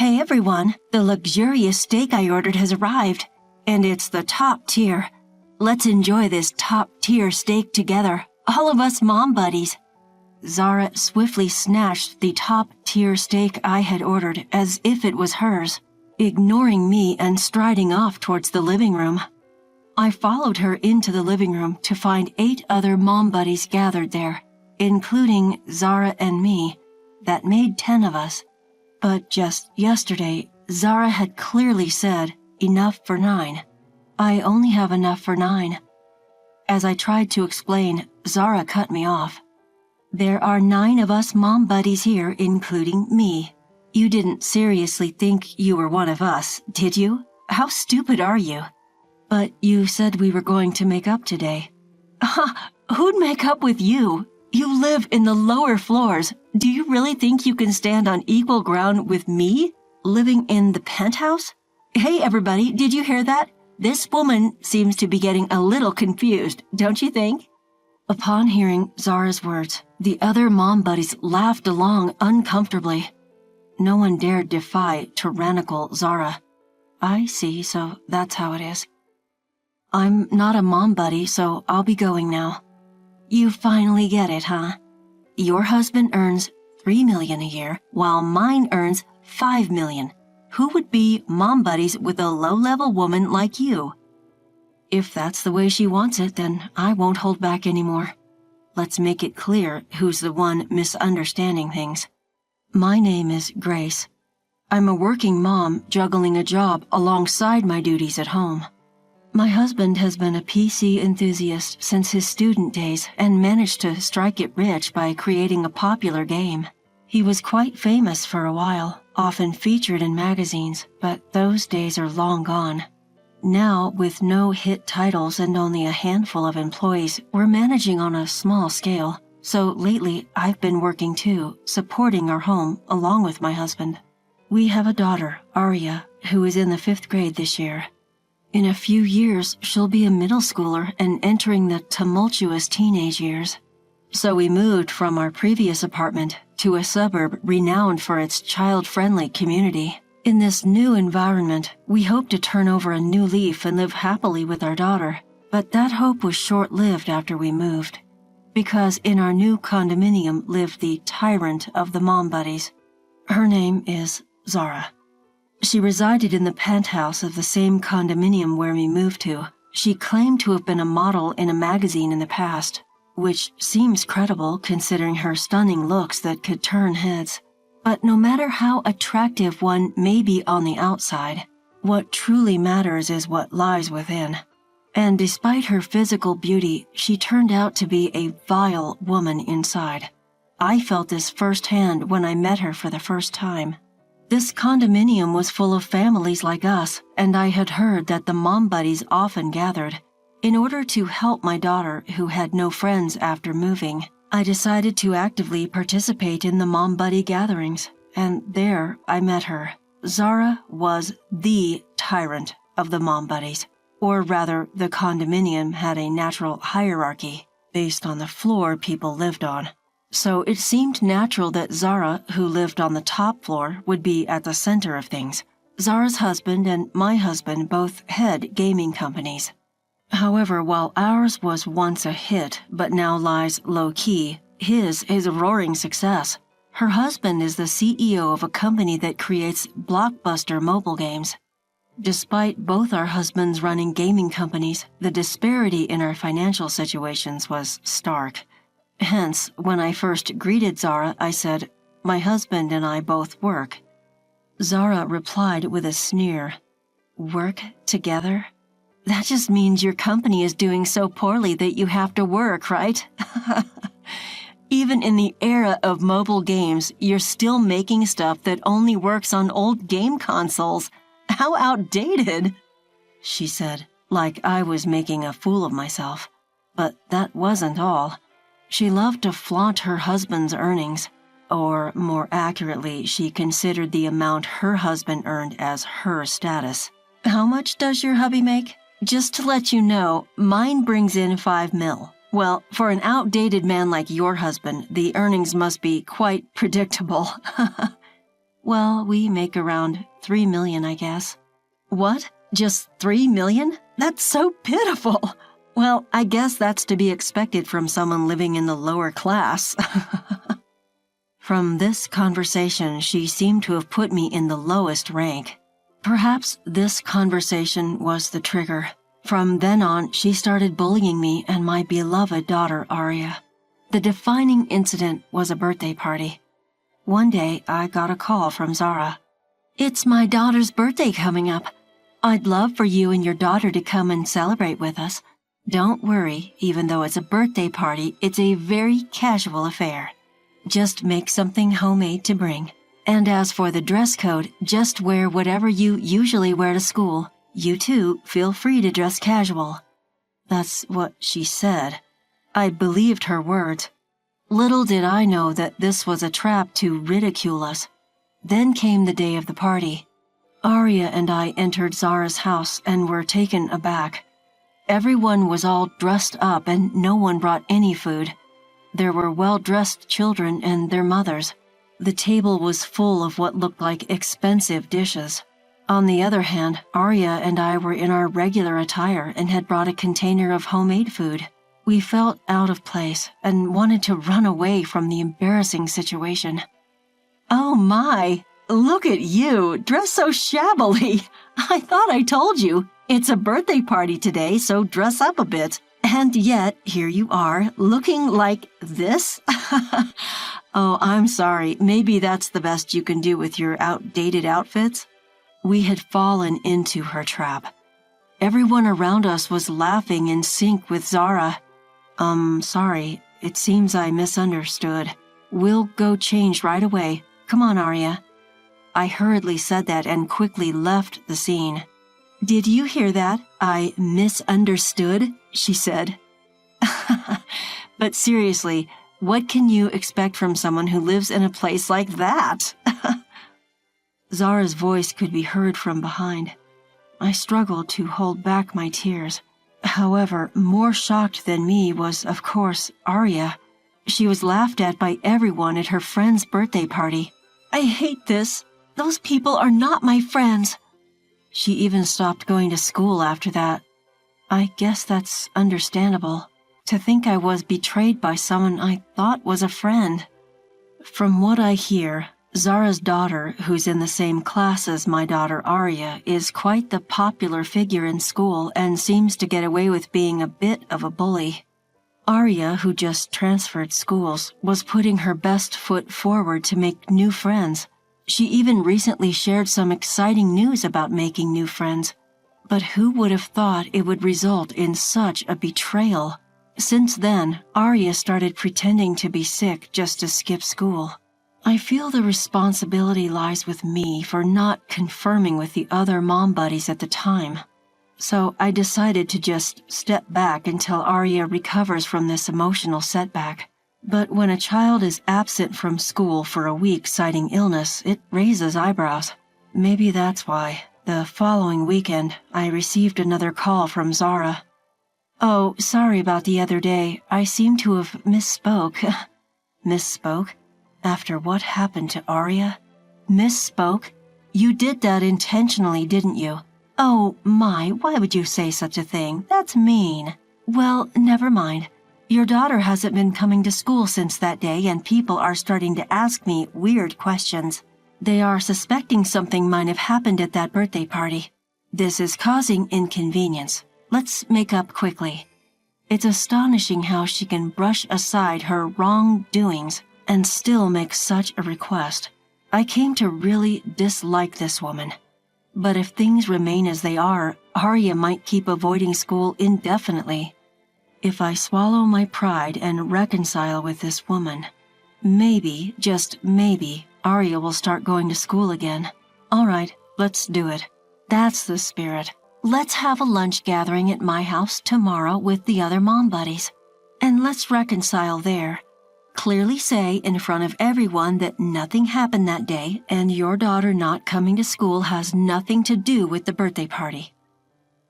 Hey everyone, the luxurious steak I ordered has arrived, and it's the top tier. Let's enjoy this top tier steak together, all of us mom buddies. Zara swiftly snatched the top tier steak I had ordered as if it was hers, ignoring me and striding off towards the living room. I followed her into the living room to find 8 other mom buddies gathered there, including Zara and me. That made 10 of us. But just yesterday, Zara had clearly said, enough for 9. I only have enough for 9. As I tried to explain, Zara cut me off. There are 9 of us mom buddies here, including me. You didn't seriously think you were one of us, did you? How stupid are you? But you said we were going to make up today. Who'd make up with you? You live in the lower floors. Do you really think you can stand on equal ground with me, living in the penthouse? Hey everybody, did you hear that? This woman seems to be getting a little confused, don't you think? Upon hearing Zara's words, the other mom buddies laughed along uncomfortably. No one dared defy tyrannical Zara. I see, so that's how it is. I'm not a mom buddy, so I'll be going now. You finally get it, huh? Your husband earns $3 million a year, while mine earns $5 million. Who would be mom buddies with a low-level woman like you? If that's the way she wants it, then I won't hold back anymore. Let's make it clear who's the one misunderstanding things. My name is Grace. I'm a working mom juggling a job alongside my duties at home. My husband has been a PC enthusiast since his student days and managed to strike it rich by creating a popular game. He was quite famous for a while, often featured in magazines, but those days are long gone. Now, with no hit titles and only a handful of employees, we're managing on a small scale. So lately, I've been working too, supporting our home along with my husband. We have a daughter, Aria, who is in the 5th grade this year. In a few years, she'll be a middle schooler and entering the tumultuous teenage years. So we moved from our previous apartment to a suburb renowned for its child-friendly community. In this new environment, we hope to turn over a new leaf and live happily with our daughter. But that hope was short-lived after we moved. Because in our new condominium lived the tyrant of the mom buddies. Her name is Zara. She resided in the penthouse of the same condominium where we moved to. She claimed to have been a model in a magazine in the past, which seems credible considering her stunning looks that could turn heads. But no matter how attractive one may be on the outside, what truly matters is what lies within. And despite her physical beauty, she turned out to be a vile woman inside. I felt this firsthand when I met her for the first time. This condominium was full of families like us, and I had heard that the mom buddies often gathered. In order to help my daughter, who had no friends after moving, I decided to actively participate in the mom buddy gatherings, and there I met her. Zara was the tyrant of the mom buddies, or rather, the condominium had a natural hierarchy based on the floor people lived on. So it seemed natural that Zara, who lived on the top floor, would be at the center of things. Zara's husband and my husband both head gaming companies. However, while ours was once a hit but now lies low-key, his is a roaring success. Her husband is the CEO of a company that creates blockbuster mobile games. Despite both our husbands running gaming companies, the disparity in our financial situations was stark. Hence, when I first greeted Zara, I said, "My husband and I both work." Zara replied with a sneer, "Work together? That just means your company is doing so poorly that you have to work, right?" Even in the era of mobile games, you're still making stuff that only works on old game consoles. How outdated, she said, like I was making a fool of myself. But that wasn't all. She loved to flaunt her husband's earnings, or more accurately, she considered the amount her husband earned as her status. "How much does your hubby make? Just to let you know, mine brings in $5 million. Well, for an outdated man like your husband, the earnings must be quite predictable." Well, we make around 3 million, I guess. What? Just 3 million? That's so pitiful. Well, I guess that's to be expected from someone living in the lower class. From this conversation, she seemed to have put me in the lowest rank. Perhaps this conversation was the trigger. From then on, she started bullying me and my beloved daughter, Aria. The defining incident was a birthday party. One day, I got a call from Zara. "It's my daughter's birthday coming up. I'd love for you and your daughter to come and celebrate with us. Don't worry, even though it's a birthday party, it's a very casual affair. Just make something homemade to bring. And as for the dress code, just wear whatever you usually wear to school. You too, feel free to dress casual." That's what she said. I believed her words. Little did I know that this was a trap to ridicule us. Then came the day of the party. Aria and I entered Zara's house and were taken aback. Everyone was all dressed up and no one brought any food. There were well-dressed children and their mothers. The table was full of what looked like expensive dishes. On the other hand, Aria and I were in our regular attire and had brought a container of homemade food. We felt out of place and wanted to run away from the embarrassing situation. "Oh my, look at you, dressed so shabbily. I thought I told you. It's a birthday party today, so dress up a bit. And yet, here you are, looking like this?" "Oh, I'm sorry. Maybe that's the best you can do with your outdated outfits." We had fallen into her trap. Everyone around us was laughing in sync with Zara. Sorry, it seems I misunderstood. We'll go change right away. Come on, Aria." I hurriedly said that and quickly left the scene. "Did you hear that? I misunderstood," she said. But seriously, what can you expect from someone who lives in a place like that? Zara's voice could be heard from behind. I struggled to hold back my tears. However, more shocked than me was, of course, Aria. She was laughed at by everyone at her friend's birthday party. "I hate this. Those people are not my friends." She even stopped going to school after that. I guess that's understandable. To think I was betrayed by someone I thought was a friend. From what I hear, Zara's daughter, who's in the same class as my daughter Aria, is quite the popular figure in school and seems to get away with being a bit of a bully. Aria, who just transferred schools, was putting her best foot forward to make new friends. She even recently shared some exciting news about making new friends. But who would have thought it would result in such a betrayal? Since then, Aria started pretending to be sick just to skip school. I feel the responsibility lies with me for not confirming with the other mom buddies at the time. So I decided to just step back until Aria recovers from this emotional setback. But when a child is absent from school for a week citing illness, it raises eyebrows. Maybe that's why. The following weekend, I received another call from Zara. "Oh, sorry about the other day. I seem to have misspoke." Misspoke? After what happened to Aria? Misspoke? You did that intentionally, didn't you? "Oh, my, why would you say such a thing? That's mean." "Well, never mind. Your daughter hasn't been coming to school since that day and people are starting to ask me weird questions. They are suspecting something might have happened at that birthday party. This is causing inconvenience. Let's make up quickly." It's astonishing how she can brush aside her wrongdoings and still make such a request. I came to really dislike this woman. But if things remain as they are, Aria might keep avoiding school indefinitely. If I swallow my pride and reconcile with this woman, maybe, just maybe, Aria will start going to school again. All right, let's do it. That's the spirit. Let's have a lunch gathering at my house tomorrow with the other mom buddies. And let's reconcile there. Clearly say in front of everyone that nothing happened that day and your daughter not coming to school has nothing to do with the birthday party.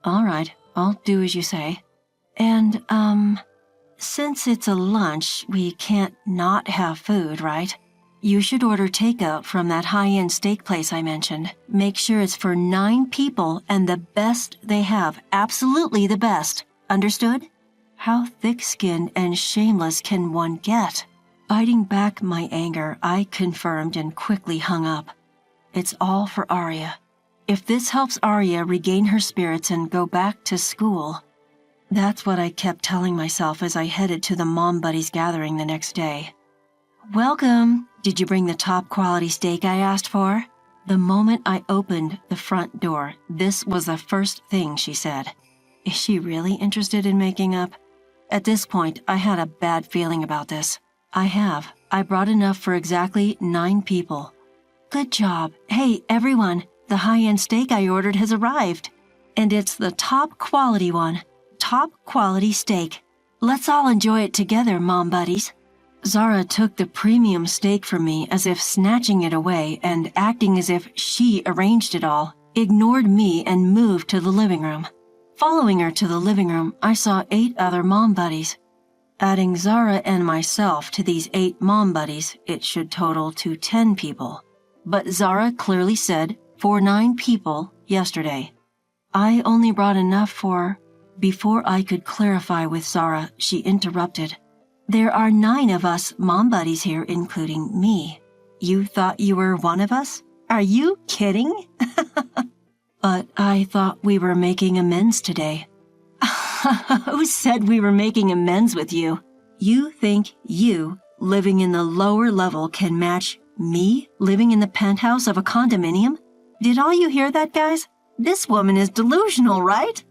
All right, I'll do as you say. And, since it's a lunch, we can't not have food, right? You should order takeout from that high-end steak place I mentioned. Make sure it's for 9 people and the best they have. Absolutely the best. Understood? How thick-skinned and shameless can one get? Biting back my anger, I confirmed and quickly hung up. It's all for Arya. If this helps Arya regain her spirits and go back to school. That's what I kept telling myself as I headed to the Mom Buddies gathering the next day. Welcome. Did you bring the top quality steak I asked for? The moment I opened the front door, this was the first thing she said. Is she really interested in making up? At this point, I had a bad feeling about this. I brought enough for exactly 9 people. Good job. Hey, everyone, the high-end steak I ordered has arrived. And it's the top quality one. Top quality steak. Let's all enjoy it together, Mom Buddies. Zara took the premium steak from me as if snatching it away and acting as if she arranged it all, ignored me and moved to the living room. Following her to the living room, I saw 8 other Mom Buddies. Adding Zara and myself to these 8 Mom Buddies, it should total to 10 people. But Zara clearly said for 9 people yesterday. I only brought enough for... Before I could clarify with Zara, she interrupted. There are 9 of us Mom Buddies here, including me. You thought you were one of us? Are you kidding? But I thought we were making amends today. Who said we were making amends with you? You think you, living in the lower level, can match me, living in the penthouse of a condominium? Did all you hear that, guys? This woman is delusional, right?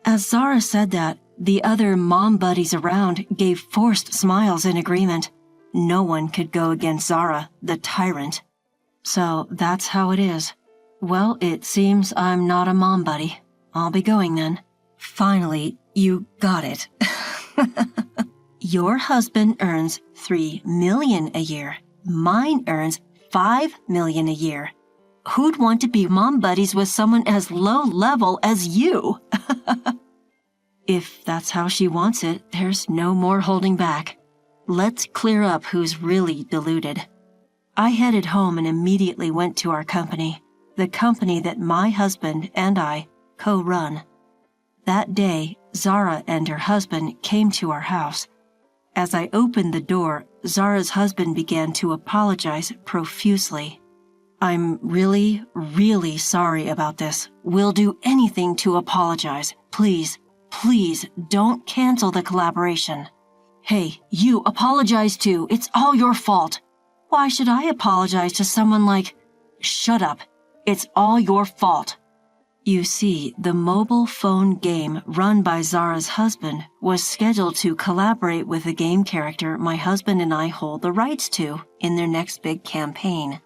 As Zara said that, the other Mom Buddies around gave forced smiles in agreement. No one could go against Zara, the tyrant. So that's how it is. Well, it seems I'm not a Mom Buddy. I'll be going then. Finally, you got it. Your husband earns $3 million a year. Mine earns $5 million a year. Who'd want to be Mom Buddies with someone as low level as you? If that's how she wants it, there's no more holding back. Let's clear up who's really deluded. I headed home and immediately went to our company, the company that my husband and I co-run. That day, Zara and her husband came to our house. As I opened the door, Zara's husband began to apologize profusely. I'm really, really sorry about this. We'll do anything to apologize. Please don't cancel the collaboration. Hey, you apologize too. It's all your fault. Why should I apologize to someone like... Shut up. It's all your fault. You see, the mobile phone game run by Zara's husband was scheduled to collaborate with the game character my husband and I hold the rights to in their next big campaign.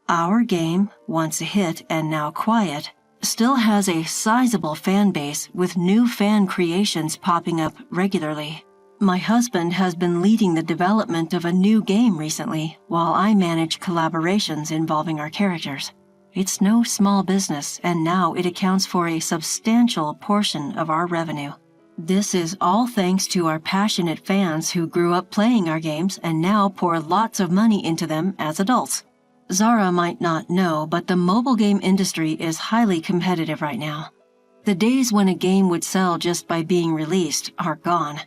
Our game, once a hit and now quiet, still has a sizable fan base with new fan creations popping up regularly. My husband has been leading the development of a new game recently, while I manage collaborations involving our characters. It's no small business, and now it accounts for a substantial portion of our revenue. This is all thanks to our passionate fans who grew up playing our games and now pour lots of money into them as adults. Zara might not know, but the mobile game industry is highly competitive right now. The days when a game would sell just by being released are gone.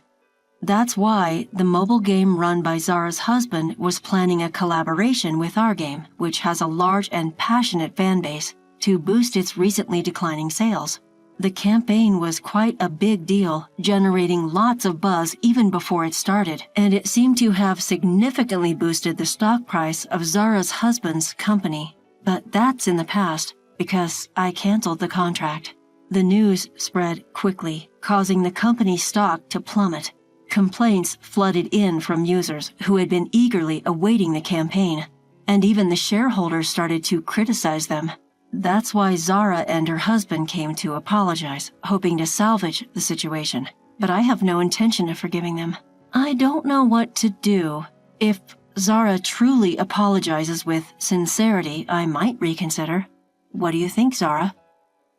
That's why the mobile game run by Zara's husband was planning a collaboration with our game, which has a large and passionate fan base, to boost its recently declining sales. The campaign was quite a big deal, generating lots of buzz even before it started, and it seemed to have significantly boosted the stock price of Zara's husband's company. But that's in the past, because I canceled the contract. The news spread quickly, causing the company's stock to plummet. Complaints flooded in from users who had been eagerly awaiting the campaign, and even the shareholders started to criticize them. That's why Zara and her husband came to apologize, hoping to salvage the situation. But I have no intention of forgiving them. I don't know what to do. If Zara truly apologizes with sincerity, I might reconsider. What do you think, Zara?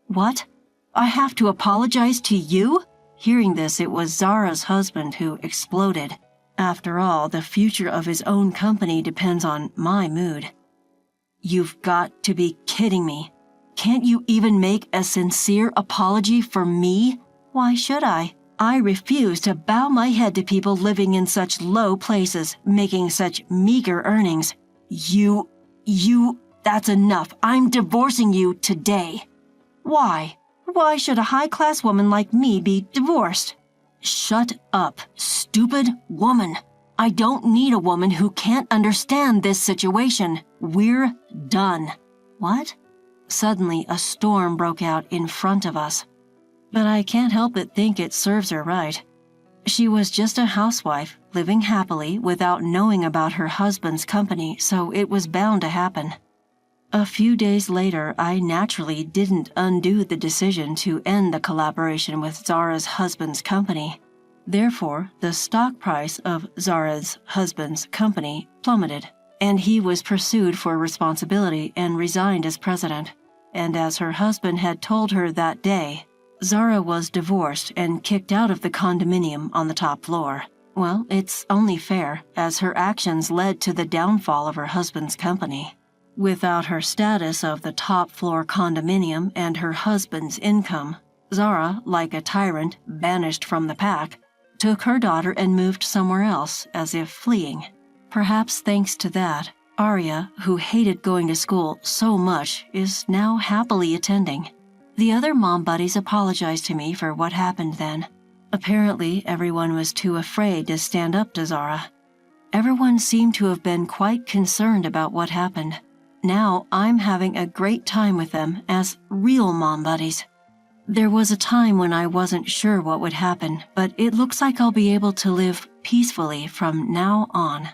What? I have to apologize to you? Hearing this, it was Zara's husband who exploded. After all, the future of his own company depends on my mood. You've got to be kidding me. Can't you even make a sincere apology for me? Why should I? I refuse to bow my head to people living in such low places, making such meager earnings. That's enough. I'm divorcing you today. Why? Why should a high-class woman like me be divorced? Shut up, stupid woman. I don't need a woman who can't understand this situation. We're done. What? Suddenly, a storm broke out in front of us. But I can't help but think it serves her right. She was just a housewife, living happily without knowing about her husband's company, so it was bound to happen. A few days later, I naturally didn't undo the decision to end the collaboration with Zara's husband's company. Therefore, the stock price of Zara's husband's company plummeted, and he was pursued for responsibility and resigned as president. And as her husband had told her that day, Zara was divorced and kicked out of the condominium on the top floor. Well, it's only fair, as her actions led to the downfall of her husband's company. Without her status of the top-floor condominium and her husband's income, Zara, like a tyrant banished from the pack, took her daughter and moved somewhere else as if fleeing. Perhaps thanks to that, Arya, who hated going to school so much, is now happily attending. The other mom buddies apologized to me for what happened then. Apparently, everyone was too afraid to stand up to Zara. Everyone seemed to have been quite concerned about what happened. Now I'm having a great time with them as real mom buddies. There was a time when I wasn't sure what would happen, but it looks like I'll be able to live peacefully from now on.